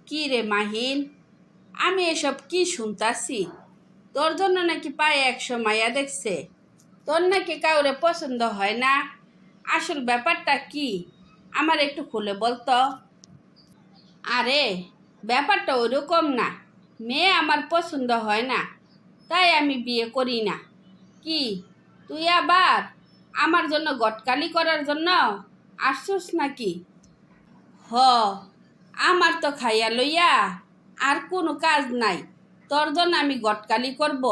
কি রে মাহিন, আমি এসব কি শুনতাছি? তোর জন্য নাকি পায়ে 100 মাইয়া দেখছে, তোর নাকি কাউরে পছন্দ হয় না। আসল ব্যাপারটা কি আমার একটু খুলে বলতো। আরে, ব্যাপারটা ওইরকম না। মেয়ে আমার পছন্দ হয় না, তাই আমি বিয়ে করি না। কি, তুই আবার আমার জন্য গটকালি করার জন্য আসছিস নাকি? হ, আমার তো খাইয়া লইয়া আর কোনো কাজ নাই। তোর জন্য আমি গটকালি করব?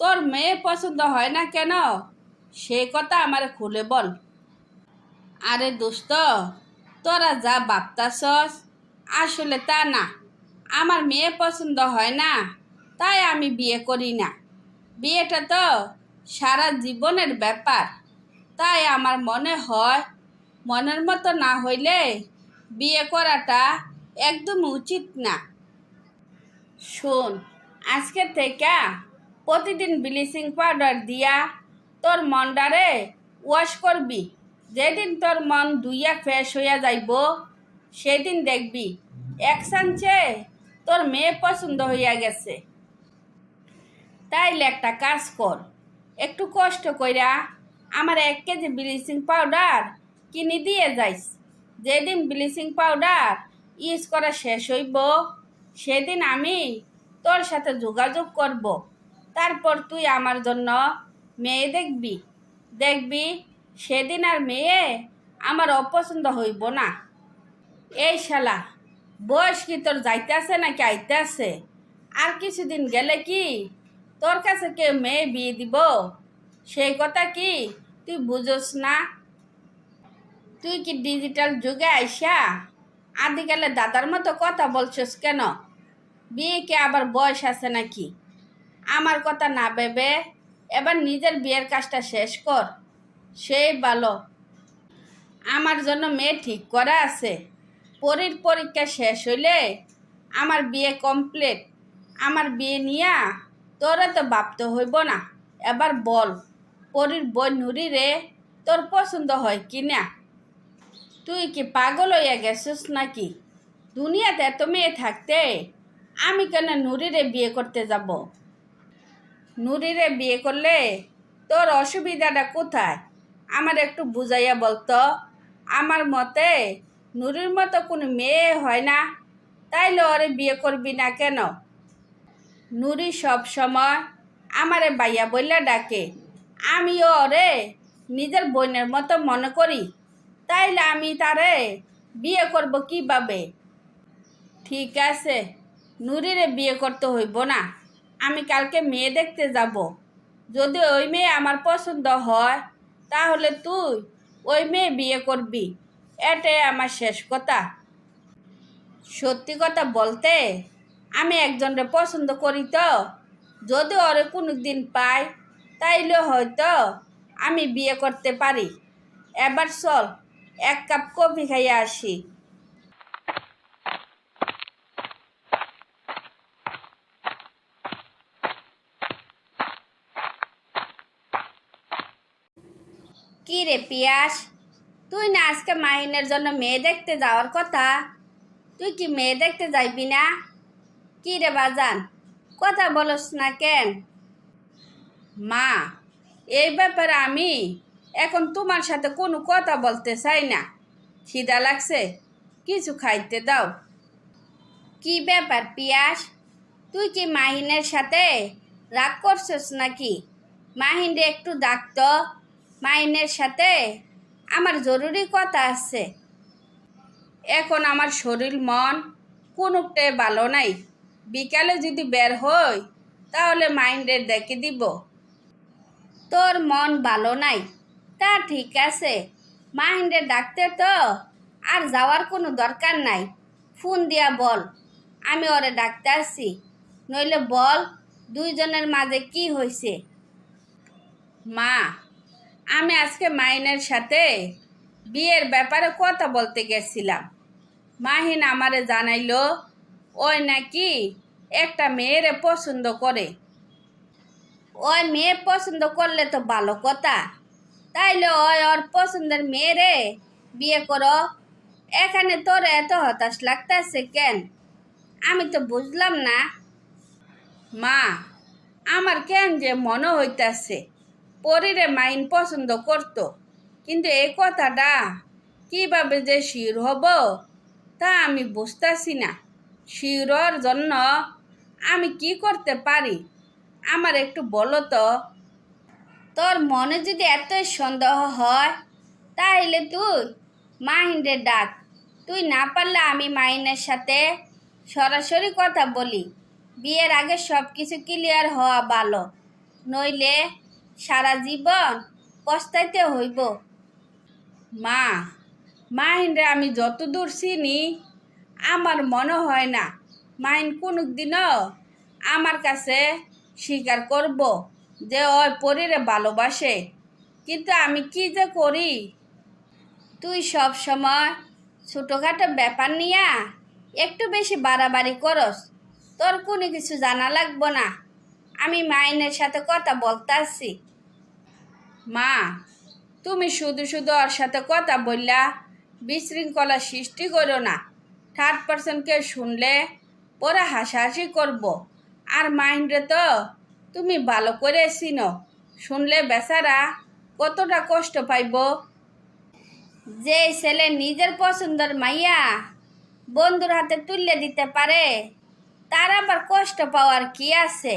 তোর মেয়ে পছন্দ হয় না কেন, সে কথা আমার খুলে বল। আরে দোস্ত, তোরা যা ভাবতাছস আসলে তা না। আমার মেয়ে পছন্দ হয় না, তাই আমি বিয়ে করি না। বিয়েটা তো সারা জীবনের ব্যাপার, তাই আমার মনে হয় মনের মতো না হইলে বিয়ে করাটা একদম উচিত না। শোন, আজকে থেকে প্রতিদিন ব্লিচিং পাউডার দিয়া তোর মনটারে ওয়াশ করবি। যেদিন তোর মন ধুইয়া ফ্রেশ হইয়া যাইব, সেদিন দেখবি এক চান্সে তোর মেয়ে পছন্দ হইয়া গেছে। তাইলে একটা কাজ কর, একটু কষ্ট কইরা আমার 1 কেজি ব্লিচিং পাউডার কিনে দিয়ে যাইস। যেদিন ব্লিচিং পাউডার ইউজ করা শেষ হইব, সেদিন আমি তোর সাথে যোগাযোগ করব। তারপর তুই আমার জন্য মেয়ে দেখবি। দেখবি সেদিন আর মেয়ে আমার অপছন্দ হইব না। এই শালা, বয়স কি তোর যাইতে আছে নাকি আইতে আছে? আর কিছুদিন গেলে কি তোর কাছে কেউ মেয়ে বিয়ে দিব? সেই কথা কি তুই বুঝোস না? তুই কি ডিজিটাল যুগে আইসা আদিকালে দাদার মতো কথা বলছিস কেন? বিয়ে কি আবার বয়স আছে নাকি? আমার কথা না ভেবে এবার নিজের বিয়ের কাজটা শেষ কর, সেই ভালো। আমার জন্য মেয়ে ঠিক করা আছে। পরীর পরীক্ষা শেষ হইলে আমার বিয়ে কমপ্লিট। আমার বিয়ে নিয়া তোরা তো ভাবতে হইব না। এবার বল, পরীর বই নুরি রে তোর পছন্দ হয় কি না? তুই কি পাগল হইয়া গেছিস নাকি? দুনিয়াতে এত মেয়ে থাকতে আমি কেন নুরিরে বিয়ে করতে যাব? নুরিরে বিয়ে করলে তোর অসুবিধাটা কোথায় আমার একটু বুঝাইয়া বলতো। আমার মতে নুরির মতো কোনো মেয়ে হয় না, তাইলে ওরে বিয়ে করবি না কেন? নুরি সব সময় আমারে বাইয়া বইলা ডাকে, আমিও ওরে নিজের বোনের মতো মনে করি। তাইলে আমি তারে বিয়ে করব কিভাবে? ঠিক আছে, নুরিরে বিয়ে করতে হইব না। আমি কালকে মেয়ে দেখতে যাব। যদি ওই মেয়ে আমার পছন্দ হয়, তাহলে তুই ওই মেয়ে বিয়ে করবি। এটাই আমার শেষ কথা। সত্যি কথা বলতে, আমি একজনকে পছন্দ করি তো। যদি ওরে কোনো দিন পাই, তাইলে হয়তো আমি বিয়ে করতে পারি। এবার চল, 1 কাপ কফি খাইয়া আসি। কি রে পিয়াস, তুই না আজকে মাহিনের জন্য মেয়ে দেখতে যাওয়ার কথা? তুই কি মেয়ে দেখতে যাইবি না? কি রে বাজান, কথা বলস না কেন? মা, এই ব্যাপারে আমি এখন তোমার সাথে কোনো কথা বলতে চাই না। খিদা লাগছে, কিছু খাইতে দাও। কি ব্যাপার পিয়াস, তুই কি মাহিনের সাথে রাগ করছিস নাকি? মাহিনরে একটু ডাকতো। মাহিনের সাথে আমার জরুরি কথা আছে। এখন আমার শরীর মন কোনোটাই ভালো নাই। বিকালে যদি বের হই, তাহলে মাইন্ডের দেখে দিব। তোর মন ভালো নাই, তা ঠিক আছে। মাহিন্ডের ডাকতে তো আর যাওয়ার কোনো দরকার নাই। ফোন দিয়া বল আমি ওরে ডাকতে আসছি। নইলে বল দুইজনের মাঝে কি হয়েছে। মা, আমি আজকে মাহিনের সাথে বিয়ের ব্যাপারে কথা বলতে গেছিলাম। মাহিন আমারে জানাইলো ওই নাকি একটা মেয়েরে পছন্দ করে। ওই মেয়ে পছন্দ করলে তো ভালো কথা। তাইলে ওই ওর পছন্দের মেয়েরে বিয়ে করো। এখানে তোর এত হতাশ লাগতেছে কেন? আমি তো বুঝলাম না। মা, আমার কেন যে মনে হইতাছে পরীরে মাইন পছন্দ করতো, কিন্তু এই কথাটা কিভাবে যে শিওর হব তা আমি বুঝতাছি না। শিওর জন্য আমি কি করতে পারি আমার একটু বলো তো। তোর মনে যদি এতই সন্দেহ হয় তাইলে তুই মাহিনের ডাক। তুই না পারলে আমি মাহিনের সাথে সরাসরি কথা বলি। বিয়ের আগে সব কিছু ক্লিয়ার হওয়া ভালো, নইলে সারা জীবন পস্তাইতে হইব। মা, মাহিনরে আমি যতদূর চিনি আমার মনে হয় না মাহিন কোনোদিনও আমার কাছে স্বীকার করব যে ওই পরীরে ভালোবাসে। কিন্তু আমি কি যে করি। তুই সব সময় ছোটোখাটো ব্যাপার নিয়া একটু বেশি বাড়াবাড়ি করস। তোর কোনো কিছু জানা লাগবো না, আমি মাইনের সাথে কথা বলতাছি। মা, তুমি শুধু শুধু ওর সাথে কথা বললা বিশৃঙ্খলা সৃষ্টি করো না। থার্ড পার্সনকে শুনলে ওরা হাসাহাসি করবো। আর মাইন্ডে তো তুমি ভালো করে চিনো, শুনলে বেচারা কতটা কষ্ট পাইব। যে ছেলে নিজের পছন্দের মাইয়া বন্ধুর হাতে তুলে দিতে পারে তার আবার কষ্ট পাওয়ার কি আছে?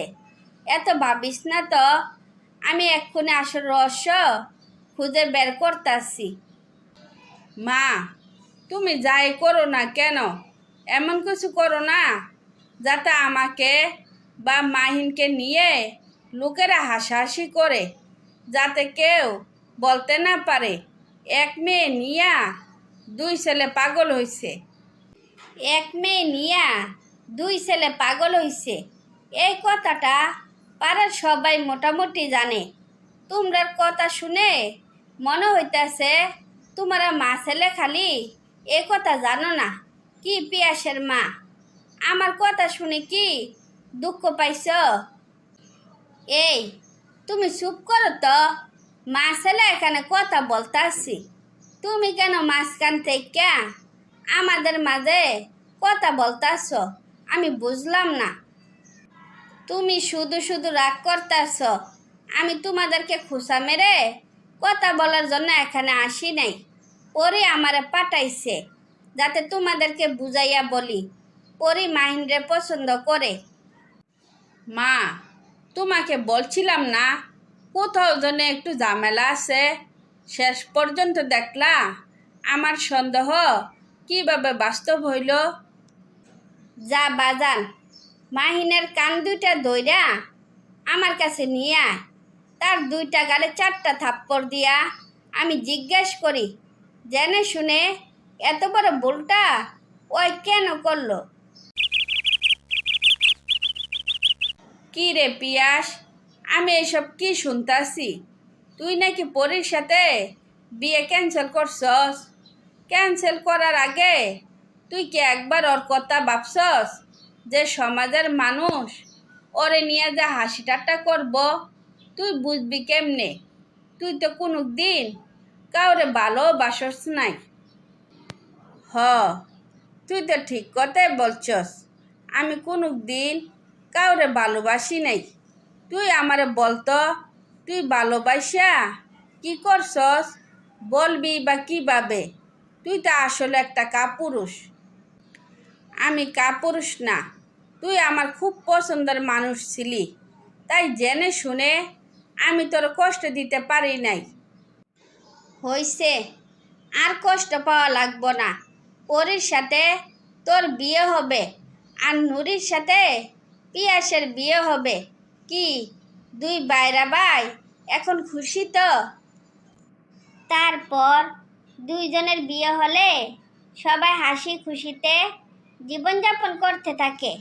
এত ভাবিস না তো, আমি এক্ষুনি আসল রহস্য খুঁজে বের করতাছি। মা, তুমি যাই করো না কেন এমন কিছু করো না যাতে আমাকে বা মাহিনকে নিয়ে লোকেরা হাসাহাসি করে, যাতে কেউ বলতে না পারে এক মেয়ে নিয়া দুই ছেলে পাগল হইছে। এক মেয়ে নিয়া দুই ছেলে পাগল হইছে, এই কথাটা পাড়ার সবাই মোটামুটি জানে। তোমরার কথা শুনে মনে হইতাছে তোমরা মা ছেলে খালি এ কথা জানো না। কি পিয়াসের মা, আমার কথা শুনে কি দুঃখ পাইছ? এই তুমি চুপ করো তো, মা ছেলে এখানে কথা বলতাছি। তুমি কেন মাঝখান থেকে আমাদের মাঝে কথা বলতাছ আমি বুঝলাম না। তুমি শুধু শুধু রাগ করতাছ। আমি তোমাদেরকে খুশা মেরে কথা বলার জন্য এখানে আসি নাই। পরি আমারে পাঠাইছে যাতে তোমাদেরকে বুঝাইয়া বলি পরি মাহিন্দ্রে পছন্দ করে। মা, তোমাকে বলছিলাম না কোথাও যেন একটু ঝামেলা আছে, শেষ পর্যন্ত দেখলা আমার সন্দেহ কিভাবে বাস্তব হইল। যা বাজান, মাহিনের কান দুইটা ধইরা আমার কাছে নিয়ে আয়। তার দুইটা গালে 4টা থাপ্পড় দিয়া আমি জিজ্ঞেস করি জেনে শুনে এত বড় ভুলটা ওই কেন করলো। কি রে পিয়াস, আমি এসব কি শুনতাছি? তুই নাকি পরীর সাথে বিয়ে ক্যান্সেল করছস। ক্যান্সেল করার আগে তুই কি একবার ওর কথা ভাবছস যে সমাজের মানুষ ওরে নিয়ে যা হাসি ঠাট্টা করব? তুই বুঝবি কেমনে? তুই তো কোনো দিন কাউরে ভালোবাসস নাই। হ, তুই তো ঠিক কথাই বলছস, আমি কোনো দিন কাউরে ভালোবাসি নাই। তুই আমারে বলতো তুই ভালোবাসা কি করছস, বলবি বা কিভাবে? তুই তো আসলে একটা কাপুরুষ। আমি কাপুরুষ না, তুই আমার খুব পছন্দের মানুষ ছিলি, তাই জেনে শুনে আমি তোর কষ্ট দিতে পারি নাই। হইছে, আর কষ্ট পাওয়া লাগবো না। পরীর সাথে তোর বিয়ে হবে আর নুরির সাথে পিয়াসের বিয়ে হবে। কি দুই বাইরা ভাই এখন খুশি তো? তারপর দুইজনের বিয়ে হলে সবাই হাসি খুশিতে জীবনযাপন করতে থাকে।